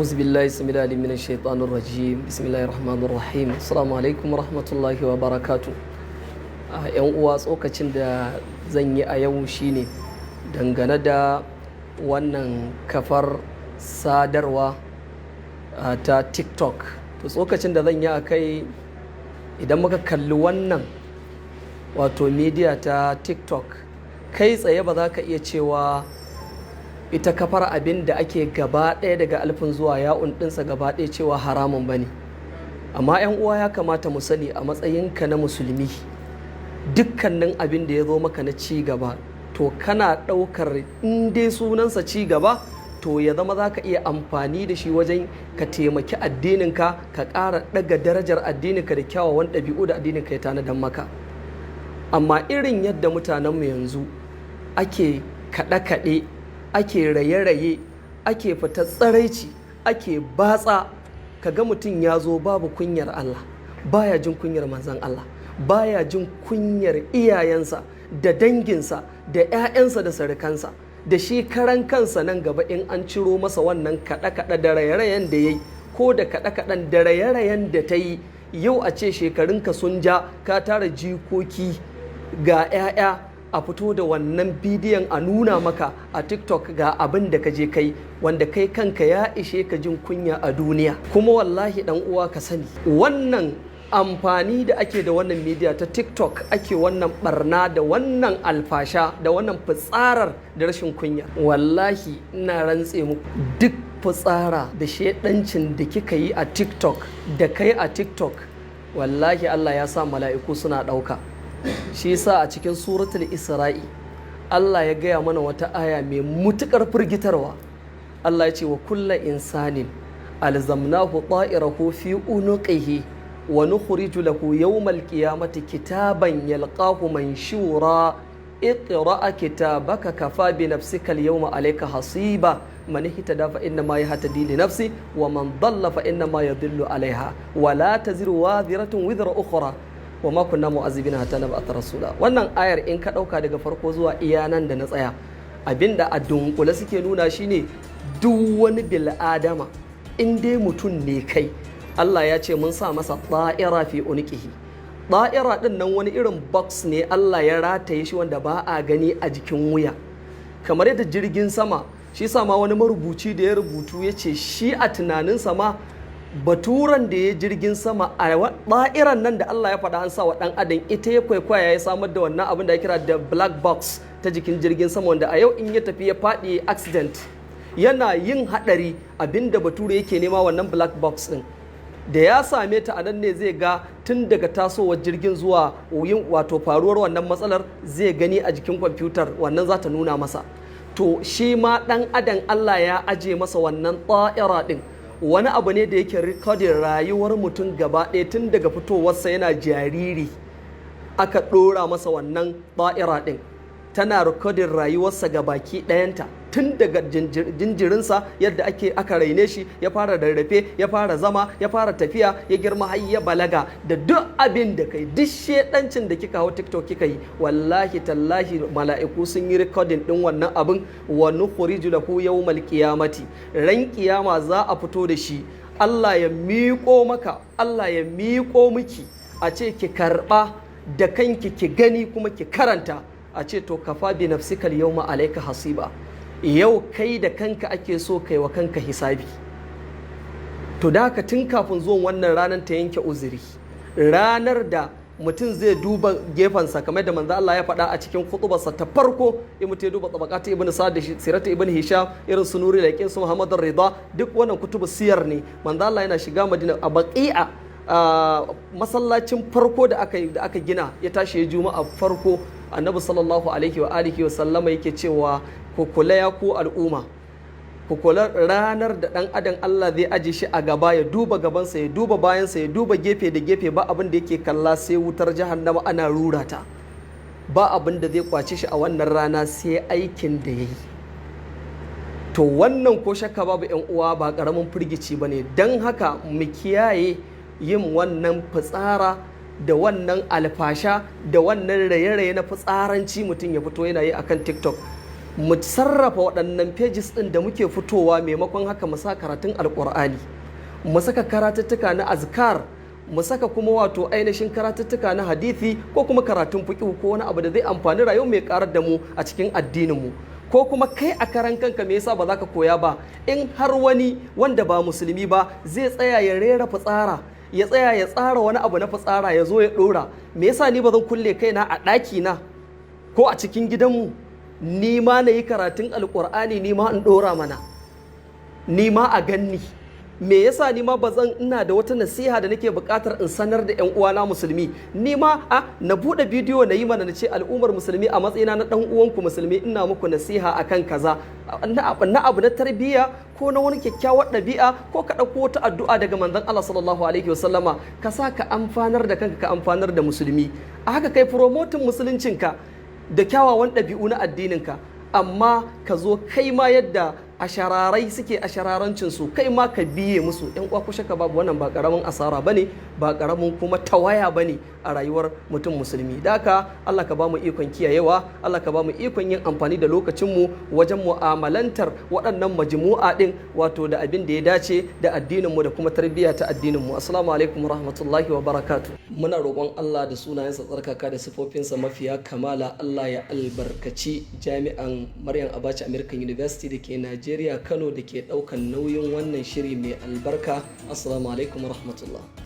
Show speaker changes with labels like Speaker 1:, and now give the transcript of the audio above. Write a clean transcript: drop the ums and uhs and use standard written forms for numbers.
Speaker 1: أعوذ بالله السميع العليم من الشيطان الرجيم بسم الله الرحمن الرحيم السلام عليكم ورحمة الله وبركاته. ‘Yan uwa, tsokacin da zan yi a yau shine dangane da wannan kafar sadarwa ta TikTok. To tsokacin da zan yi a kai, idan muka kalli wannan wato media ta TikTok, kai tsaye ba za ka iya cewa ita kafar abin da ake gaba ɗaya daga alfin zuwa ya'un ɗinsa gaba ɗaya cewa haramun ba ne. Amma 'yan uwa, ya kamata mu sani a matsayinka na musulmi, dukkanin abin da ya zo maka na ci gaba, to kana ɗaukar in dai sunansa ci gaba, to ya zama za ka iya amfani da shi wajen ka taimaki addininka, ka ƙara ɗaga darajar addininka da kyawawan ɗabi'u da addininka ya tanadar maka. Amma irin yadda mutanenmu yanzu ake kaɗe-kaɗe, ake raye-raye, ake fita tsaraici, ake batsa, kaga mutum ya zo babu kunyar Allah, baya jin kunyar manzon Allah, baya jin kunyar iyayensa da danginsa da 'ya'yansa da sarukansa, da shi karan kansa nan gaba in an ciro masa wannan kaɗe-kaɗe da raye-rayen da ya yi, ko da kaɗe-kaɗen da raye-rayen da ta yi, yau a ce shekarunka sun ja, ka tara jikoki ga 'ya'ya, a fito da wannan bidiyon a nuna maka a TikTok ga abin da ka je kai, wanda kai kanka ya ishe ka jin kunya a duniya. Kuma wallahi dan uwa ka sani, wannan amfani da ake da wannan media ta TikTok, ake wannan barna da wannan alfasha da wannan fitsarar da rashin kunya, wallahi ina rantse muku, duk fitsara da shedancin da kika yi a TikTok da kai a TikTok, wallahi Allah ya sa mala'iku suna ɗauka. Shi yasa a cikin suratul Isra'i Allah ya gaya mana wata aya mai mutukar firgitarwa. Allah ya ce wa kullu insanin alzamnahu ta'irahu fi unuqihi wa nukhriju lahu yawmal qiyamati kitaban yalqahu manshura iqra kitabaka kafa bi nafsika al-yawma alayka hasiba man ihtada fa inna ma yahtadi li nafsi wa man dalla fa inna ma yadillu alaiha wa la taziru wadhiratun wizra ukhra wa ma kunna mu'azzibina hatta nab'atha rasula. Wannan ayar in ka dauka daga farko zuwa iya nan da na tsaya, abinda a dunkule suke nuna shine duk wani bil'adama in dai mutum ne kai, Allah ya ce mun sa masa da'ira fi unqihi. Da'ira din nan wani irin box ne Allah ya rataye shi wanda ba a gani a jikin wuya, kamar yadda jirgin sama. Shi sa ma wani marubuci da ya rubutu ya ce shi a tunaninsa ma baturan da ya jirgin sama a da'iran nan da Allah ya faɗa an sa wa ɗan adam, ita ya kwaikwaya ya samar da wannan abin da ya kira da black box ta jikin jirgin sama, wanda a yau in ya tafi ya faɗi accident, yana yin haɗari, abinda bature yake nema wannan black box ɗin da ya same ta a nan ne zai ga tun daga tasowar jirgin zuwa yin wato faruwar wannan matsalar, zai gani a jikin kwamfutar, wannan za ta nuna masa. To shi ma ɗan adam Allah ya aje masa wannan da'ira ɗin, wani abu ne da yake rikodin rayuwar mutum gaba ɗaya tun daga fitowarsa yana jariri, aka ɗora masa wannan da'ira ɗin, tana rikodin rayuwarsa ga baki ɗayanta tun daga jinjirinsa, yadda aka raine shi, ya fara rarrafe, ya fara zama, ya fara tafiya, ya girma har ya balaga, da duk abin da kai, duk shedancin da kika hau TikTok kika yi, wallahi tallahi mala'iku sun yi rikodin ɗin wannan abin. Wa nukhriju lahu yawmal qiyamati, ran kiyama za a fito da shi, Allah ya miƙo maka, Allah ya miƙo miki, a ce ki karɓa da kanki, ki gani kuma ki karanta, a ce to kafa bi nafsika al-yawma alayka hasiba. Yau kai da kanka ake so kai wa kanka hisabi. To da haka tun kafin zuwan wannan ranar ta yanke uzuri, ranar da mutum zai duba gefensa, kamar da manzo Allah ya faɗa a cikin khutubarsa ta farko, in mutum ya duba tabaqat ibn Sa'd da sirat ibn Hisham, irin su Nuri da su Muhammad Rida, duk wannan kutubu siyar ne. Manzo Allah yana shiga Madina a Baqi'a, masallacin farko da aka gina, ya tashi ya juma'a farko, annabi sallallahu alaihi wa alihi wa sallama yake cewa ku kula ya ku al'umma, ku kula ranar da ɗan adam Allah zai aje shi a gaba, ya duba gabansa, ya duba bayansa, ya duba gefe da gefe, ba abin da yake kalla sai wutar jahannama ana rura ta, ba abin da zai kwace shi a wannan rana sai aikin da ya yi. To wannan ko shakka babu ‘yan uwa ba ƙaramin firgici ba ne. Don haka mu kiyaye yin wannan fitsara da wannan alfasha da wannan raye-raye na fitsaranci mutum ya fito yana yi akan TikTok. mu sarrafa waɗannan pages ɗin da muke fitowa, maimakon haka mu sa karatun alƙur'ani, mu saka karatuttuka na azkar, mu saka kuma wato ainihin karatuttuka na hadithi ko kuma karatun fiqh ko wani abu da zai amfani rayuwar mai karar da mu a cikin addinin mu. Ko kuma kai a karan kanka me yasa ba za ka koya ba, in har wani wanda ba musulmi ba zai tsaya ya rera fitsara, ya tsaya ya tsara wani abu na fitsara ya zo ya dora, me yasa ni ba zan kulle kaina a ɗaki na ko a cikin gidanmu ni ma na yi karatun alƙur'ani, ni ma in dora mana, ni ma a ganni? Me yasa ni ma bazan ina da wata nasiha da nake buƙatar in sanar da 'yan uwana musulmi, ni ma na buɗe bidiyo na yi mana na ce al'ummar musulmi a matsayina na ɗan uwanku musulmi ina muku nasiha akan kaza na abu na tarbiyya ko na wani kyakkyawar ɗabi'a, ko ka ɗauko wata addu'a daga manzon Allah sallallahu alaihi wasallama ka sa ka amfanar da kanka, ka amfanar da musulmi, a haka kai promoting musuluncinka da kyawawan ɗabi'u na addininka. Amma ka zo kai ma yadda ashararai suke ashararancin kai ma ka biye musu. Yan uwa ku shaka babu wannan ba karamin asara bane, ba karamin kuma tawaya bane a rayuwar mutum musulmi. Da haka Allah ka bamu ikon kiyayewa, Allah ka bamu ikon yin amfani da lokacinmu wajen mu'amalantar waɗannan majmu'a din, wato da abin da ya dace da addinin mu da kuma tarbiyya ta addinin mu. Assalamu alaikum warahmatullahi wabarakatuh. Muna roƙon Allah da sunayensa tsarkaka da sifofinsa mafiya kamala, Allah ya albarkaci jami'an Maryam Abacha American University da ke Najeriya Kano da ke ɗaukan nauyin wannan shiri mai albarka. Assalamu alaikum warahmatullah.